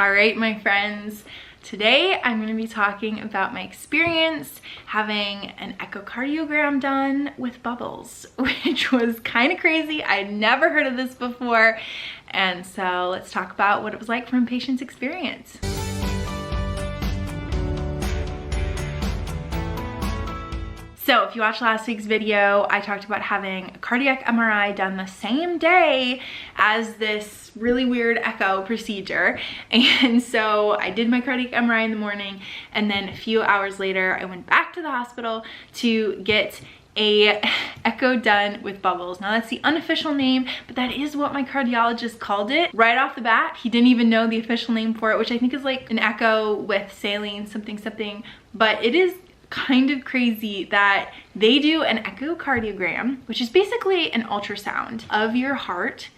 All right, my friends, today I'm going to be talking about my experience having an echocardiogram done with bubbles, which was kind of crazy. I'd never heard of this before. And so let's talk about what it was like from a patient's experience. So if you watched last week's video, I talked about having a cardiac MRI done the same day as this really weird echo procedure. And so I did my cardiac MRI in the morning, and then a few hours later, I went back to the hospital to get a echo done with bubbles. Now that's the unofficial name, but that is what my cardiologist called it. Right off the bat, he didn't even know the official name for it, which I think is like an echo with saline something something, but it is kind of crazy that they do an echocardiogram, which is basically an ultrasound of your heart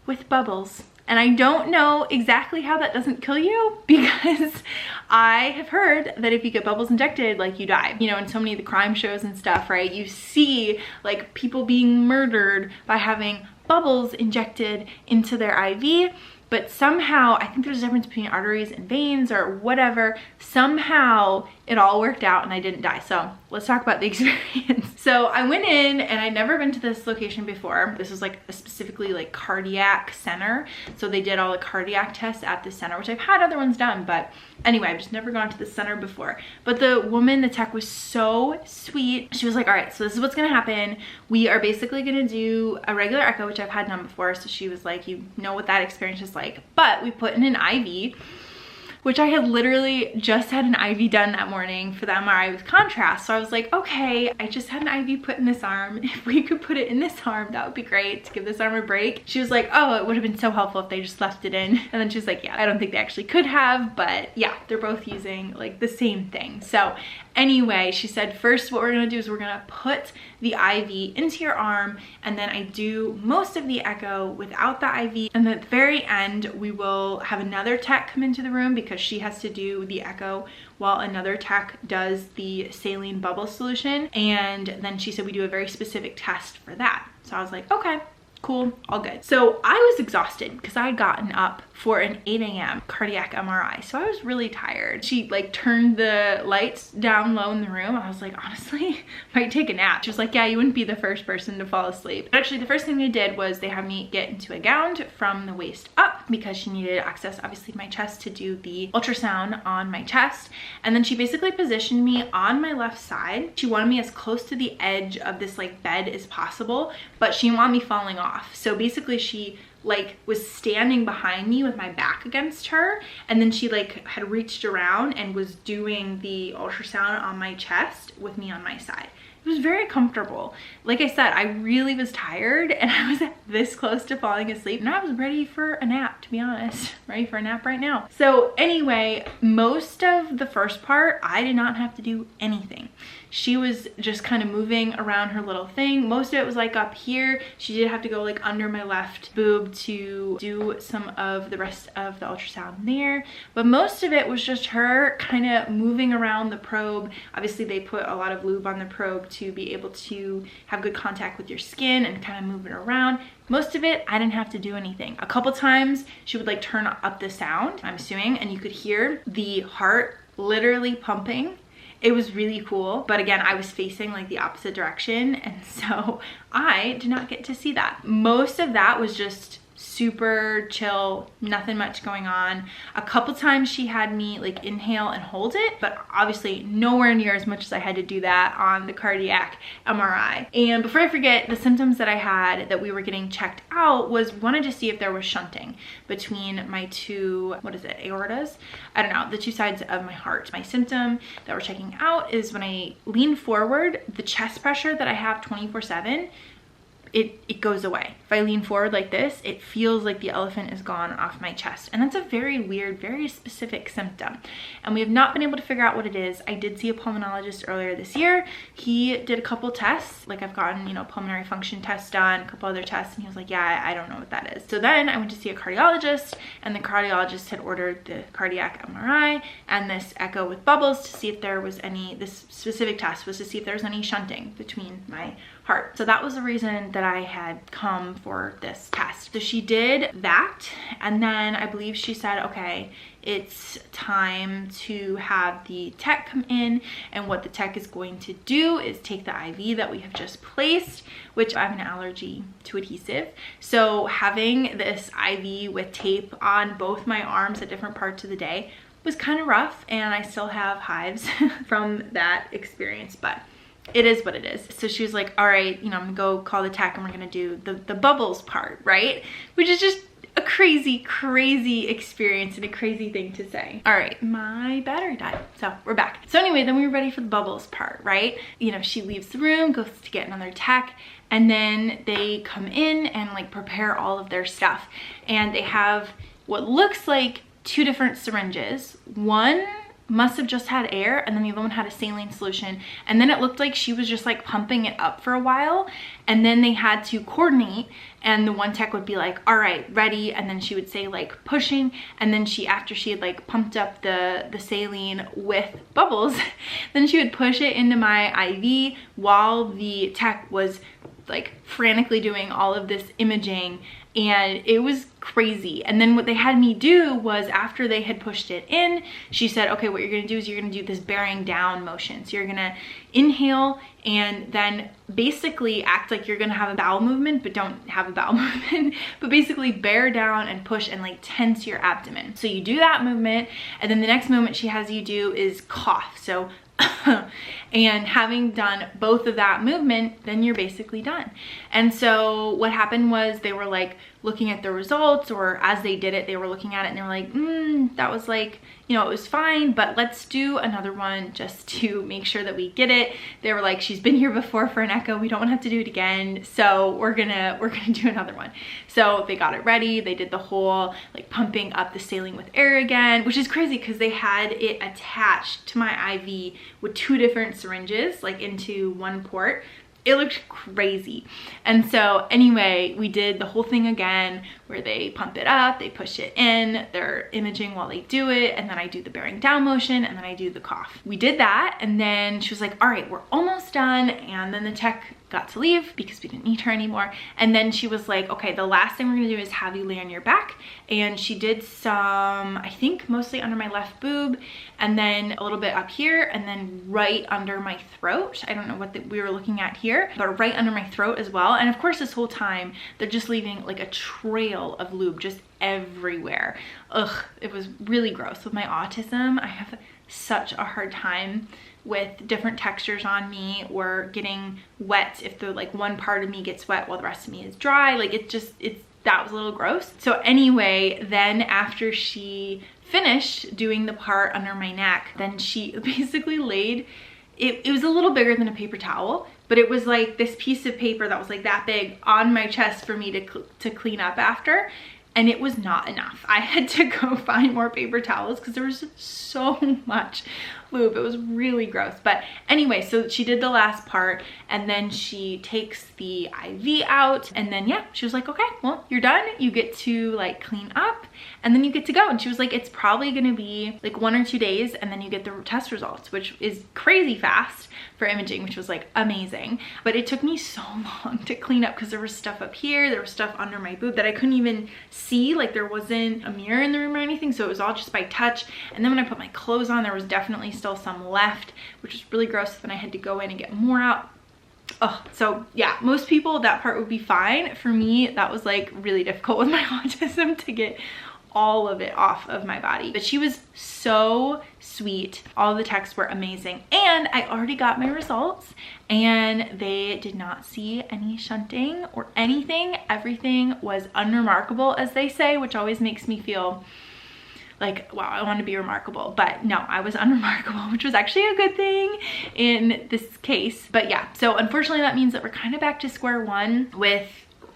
with bubbles. And I don't know exactly how that doesn't kill you, because I have heard that if you get bubbles injected, like, you die. You know, in so many of the crime shows and stuff, right? You see like people being murdered by having bubbles injected into their IV. But somehow, I think there's a difference between arteries and veins or whatever. Somehow it all worked out and I didn't die. So let's talk about the experience. So I went in, and I'd never been to this location before. This was like a specifically like cardiac center. So they did all the cardiac tests at the center, which I've had other ones done, but anyway, I've just never gone to the center before. But the woman, the tech, was so sweet. She was like, all right, so this is what's gonna happen. We are basically gonna do a regular echo, which I've had done before. So she was like, you know what that experience is like, but we put in an IV, which I had literally just had an IV done that morning for the MRI with contrast. So I was like, okay, I just had an IV put in this arm. If we could put it in this arm, that would be great to give this arm a break. She was like, oh, it would have been so helpful if they just left it in. And then she was like, yeah, I don't think they actually could have, but yeah, they're both using like the same thing. So anyway, she said, first what we're gonna do is we're gonna put the IV into your arm, and then I do most of the echo without the IV. And then at the very end, we will have another tech come into the room because she has to do the echo while another tech does the saline bubble solution. And then she said we do a very specific test for that. So I was like, okay, cool, all good. So I was exhausted because I had gotten up for an 8 a.m. cardiac MRI. So I was really tired. She like turned the lights down low in the room. I was like, honestly, might take a nap. She was like, yeah, you wouldn't be the first person to fall asleep. But actually the first thing they did was they had me get into a gown from the waist up, because she needed access, obviously, to my chest to do the ultrasound on my chest. And then she basically positioned me on my left side. She wanted me as close to the edge of this like bed as possible, but she didn't want me falling off. So basically she like was standing behind me with my back against her, and then she like had reached around and was doing the ultrasound on my chest with me on my side. It was very comfortable. Like I said, I really was tired, and I was this close to falling asleep, and I was ready for a nap, to be honest. Ready for a nap right now. So anyway, most of the first part, I did not have to do anything. She was just kind of moving around her little thing. Most of it was like up here. She did have to go like under my left boob to do some of the rest of the ultrasound there. But most of it was just her kind of moving around the probe. Obviously they put a lot of lube on the probe to be able to have good contact with your skin and kind of move it around. Most of it, I didn't have to do anything. A couple times she would like turn up the sound, I'm assuming, and you could hear the heart literally pumping. It was really cool, but again, I was facing like the opposite direction, and so I did not get to see that. Most of that was just super chill, nothing much going on. A couple times she had me like inhale and hold it, but obviously nowhere near as much as I had to do that on the cardiac MRI. And before I forget, the symptoms that I had that we were getting checked out was we wanted to see if there was shunting between my two, what is it, aortas? I don't know, the two sides of my heart. My symptom that we're checking out is when I lean forward, the chest pressure that I have 24/7, it goes away. If I lean forward like this, it feels like the elephant is gone off my chest. And that's a very weird, very specific symptom. And we have not been able to figure out what it is. I did see a pulmonologist earlier this year. He did a couple tests. Like I've gotten, you know, pulmonary function tests done, a couple other tests. And he was like, yeah, I don't know what that is. So then I went to see a cardiologist, and the cardiologist had ordered the cardiac MRI and this echo with bubbles to see if there was any, this specific test was to see if there was any shunting between my heart. So that was the reason that I had come for this test. So she did that, and then I believe she said, okay, it's time to have the tech come in, and what the tech is going to do is take the IV that we have just placed, which I have an allergy to adhesive. So having this IV with tape on both my arms at different parts of the day was kind of rough, and I still have hives from that experience, but it is what it is. So she was like, all right, you know, I'm gonna go call the tech and we're gonna do the bubbles part, right? Which is just a crazy experience and a crazy thing to say. All right, my battery died, so we're back. So anyway, then we were ready for the bubbles part, right? You know, she leaves the room, goes to get another tech, and then they come in and like prepare all of their stuff. And they have what looks like 2 different syringes. One must have just had air, and then the other one had a saline solution, and then it looked like she was just like pumping it up for a while, and then they had to coordinate, and the one tech would be like, all right, ready, and then she would say like pushing, and then she, after she had like pumped up the saline with bubbles, then she would push it into my IV while the tech was like frantically doing all of this imaging, and it was crazy. And then what they had me do was, after they had pushed it in, she said, okay, what you're gonna do is you're gonna do this bearing down motion. So you're gonna inhale and then basically act like you're gonna have a bowel movement, but don't have a bowel movement, but basically bear down and push and like tense your abdomen. So you do that movement, and then the next movement she has you do is cough. So and having done both of that movement, then you're basically done. And so what happened was, they were like looking at the results, or as they did it, they were looking at it and they were like, that was like, you know, it was fine, but let's do another one just to make sure that we get it. They were like, she's been here before for an echo, we don't want to have to do it again, so we're gonna do another one. So they got it ready, they did the whole like pumping up the saline with air again, which is crazy because they had it attached to my IV with 2 different syringes, like into one port. It looked crazy. And so anyway, we did the whole thing again, where they pump it up, they push it in, they're imaging while they do it, and then I do the bearing down motion, and then I do the cough. We did that, and then she was like, all right, we're almost done. And then the tech got to leave because we didn't need her anymore. And then she was like, okay, the last thing we're gonna do is have you lay on your back. And she did some, I think mostly under my left boob, and then a little bit up here, and then right under my throat. I don't know what we were looking at here, but right under my throat as well. And of course, this whole time they're just leaving like a trail of lube just everywhere. Ugh, it was really gross. With my autism, I have such a hard time with different textures on me, or getting wet if the like one part of me gets wet while the rest of me is dry. Like that was a little gross. So anyway, then after she finished doing the part under my neck, then she basically laid, it was a little bigger than a paper towel, but it was like this piece of paper that was like that big on my chest for me to clean up after. And it was not enough. I had to go find more paper towels because there was just so much lube. It was really gross. But anyway, so she did the last part, and then she takes the IV out, and then yeah, she was like, okay, well, you're done. You get to like clean up, and then you get to go. And she was like, it's probably gonna be like 1 or 2 days, and then you get the test results, which is crazy fast for imaging, which was like amazing. But it took me so long to clean up because there was stuff up here, there was stuff under my boob that I couldn't even see. Like there wasn't a mirror in the room or anything, so it was all just by touch. And then when I put my clothes on, there was definitely still some left, which was really gross. Then I had to go in and get more out. Oh, so yeah, most people that part would be fine. For me, that was like really difficult with my autism to get all of it off of my body. But she was so sweet. All the texts were amazing, and I already got my results, and they did not see any shunting or anything. Everything was unremarkable, as they say, which always makes me feel like, wow, I want to be remarkable. But no, I was unremarkable, which was actually a good thing in this case. But yeah, so unfortunately that means that we're kind of back to square one with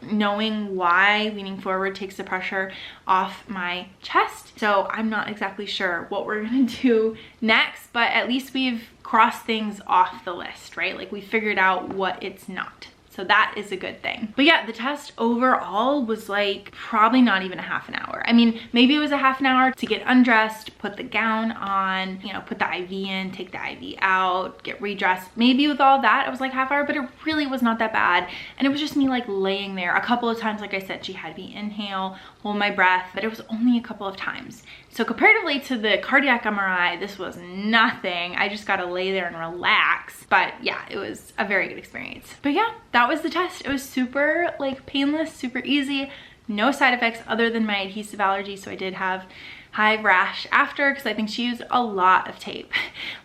knowing why leaning forward takes the pressure off my chest. So I'm not exactly sure what we're gonna do next, but at least we've crossed things off the list, right? Like we figured out what it's not. So that is a good thing. But yeah, the test overall was like probably not even a half an hour. I mean, maybe it was a half an hour to get undressed, put the gown on, you know, put the IV in, take the IV out, get redressed. Maybe with all that, it was like half hour, but it really was not that bad. And it was just me like laying there. A couple of times, like I said, she had me inhale, hold my breath, but it was only a couple of times. So comparatively to the cardiac MRI, this was nothing. I just got to lay there and relax. But yeah, it was a very good experience. But yeah, that was the test. It was super like painless, super easy, no side effects other than my adhesive allergy. So I did have high rash after, because I think she used a lot of tape.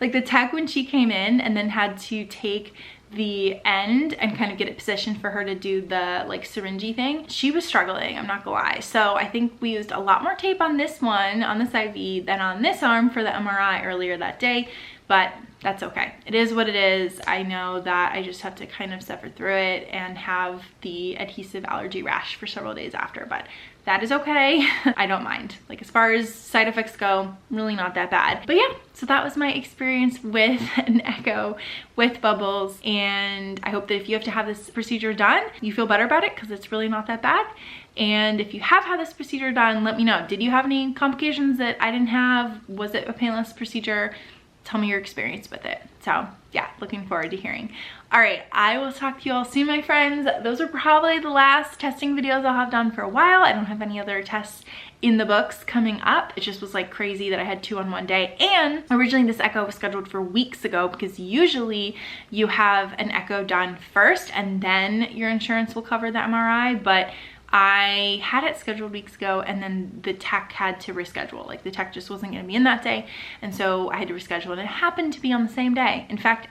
Like the tech, when she came in and then had to take the end and kind of get it positioned for her to do the like syringy thing, she was struggling, I'm not gonna lie. So I think we used a lot more tape on this one, on this IV, than on this arm for the MRI earlier that day, but that's okay. It is what it is. I know that I just have to kind of suffer through it and have the adhesive allergy rash for several days after, but that is okay. I don't mind. Like as far as side effects go, really not that bad. But yeah, so that was my experience with an echo with bubbles. And I hope that if you have to have this procedure done, you feel better about it, because it's really not that bad. And if you have had this procedure done, let me know. Did you have any complications that I didn't have? Was it a painless procedure? Tell me your experience with it. So yeah, looking forward to hearing. All right, I will talk to you all soon, my friends. Those are probably the last testing videos I'll have done for a while. I don't have any other tests in the books coming up. It just was like crazy that I had 2 on one day. And originally this echo was scheduled for weeks ago, because usually you have an echo done first and then your insurance will cover the MRI. But I had it scheduled weeks ago, and then the tech had to reschedule. Like the tech just wasn't gonna be in that day. And so I had to reschedule, and it happened to be on the same day. In fact,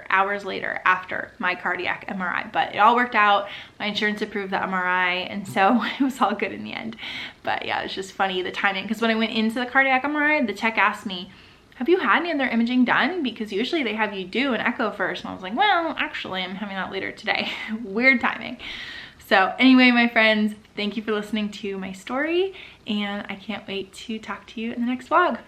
hours later, after my cardiac MRI, but it all worked out. My insurance approved the MRI, and so it was all good in the end. But yeah, it was just funny, the timing, because when I went into the cardiac MRI, the tech asked me, have you had any other imaging done? Because usually they have you do an echo first. And I was like, well, actually I'm having that later today. Weird timing. So anyway, my friends, thank you for listening to my story, and I can't wait to talk to you in the next vlog.